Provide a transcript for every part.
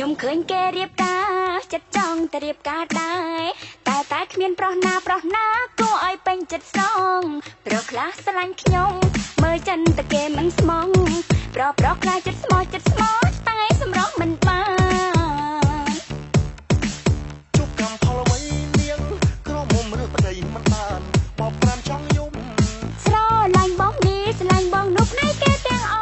ខ្ញុំឃើញគេរៀបការចិត្តចង់តែរៀបការដែរតែគ្មានប្រុសណាគួរឲ្យពេញចិត្តសងប្រុសខ្លះស្រឡាញ់ខ្ញុំមើលចិនតែគេមិនស្មងប្រុសខ្លះចិត្តស្មោះតែសម្រស់មិនបានជប់កម្មផលអ្វីនាងក្រមុំឬប្តីមិនបានបបប្រាំចង់យំស្រឡាញ់បងនេះស្រឡាញ់បងនោះផ្នែកគេទាំងអ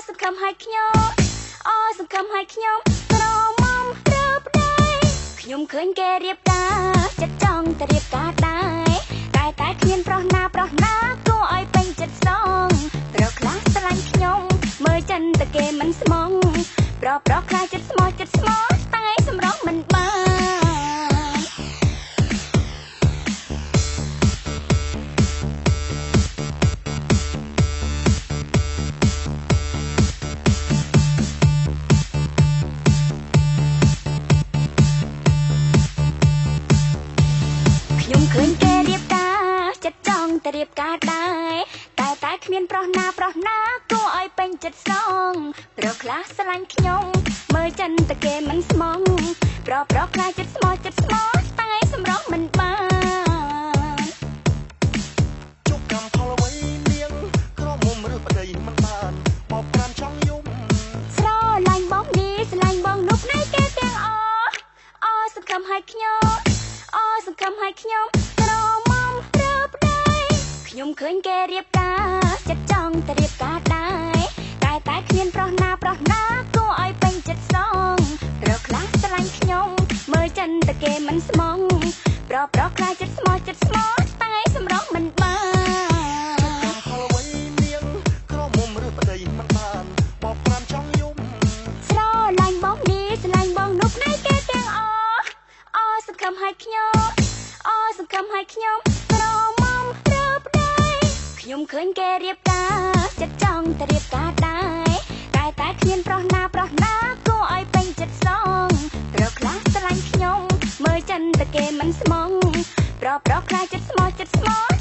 សង្ឃឹមឲ្យខ្ញុំក្រមុំរើប្តីខ្ញុំឃើញគេរៀបការចិត្តចង់តែរៀបការដែរតែគ្មានប្រុសណាគួរឲ្យពេញចិត្តសងប្រុសខ្លះស្រឡាញ់ខ្ញុំមើលចិនតែគេមិនស្មងប្រុសខ្លះចិត្តស្មោះតែសម្រស់មិនបានខ្ញុំឃើញគេរៀបការចិត្តចង់តែរៀបការដែរតែគ្មានប្រុសណាគួរឲ្យពេញចិត្តសងប្រុសខ្លះស្រឡាញ់ខ្ញុំមើលចិនតែគេមិនស្មងប្រុសខ្លះចិត្តស្មោះតែសម្រស់មិនបានជប់កម្មផលអ្វីនាងក្រមុំឬប្តីមិនបានបបប្រាំចង់យំស្រឡាញ់បងនេះស្រឡាញ់បងនោះផ្នែកគេទាំងសង្ឃឹមឲ្យខ្ញុំក្រមុំរើប្តីខ្ញុំឃើញគេរៀបការចិត្តចង់តែរៀបការដែរតែគ្មានប្រុសណាគួរឲ្យពេញចិត្តសងប្រុសខ្លះស្រឡាញ់ខ្ញុំមើលចិនតែគេមិនស្មងប្រុសខ្លះចិត្តស្មោះតែសម្រស់មិនបានផលអ្វីនាងក្រមុំឬប្តីមិនបានបបប្រាំចង់យំស្រឡាញ់បងនេះស្រឡាញ់បងនោះផ្នែកគេទាំងសង្ឃឹមឲ្យខ្ញុំក្រមុំរើប្តីខ្ញុំឃើញគេរៀបការចិត្តចង់តែរៀបការដែរតែគ្មានប្រុសណាគួរឲ្យពេញចិត្តសងប្រុសខ្លះស្រឡាញ់ខ្ញុំមើលចិនតែគេមិនស្មងប្រុសខ្លះចិត្តស្មោះ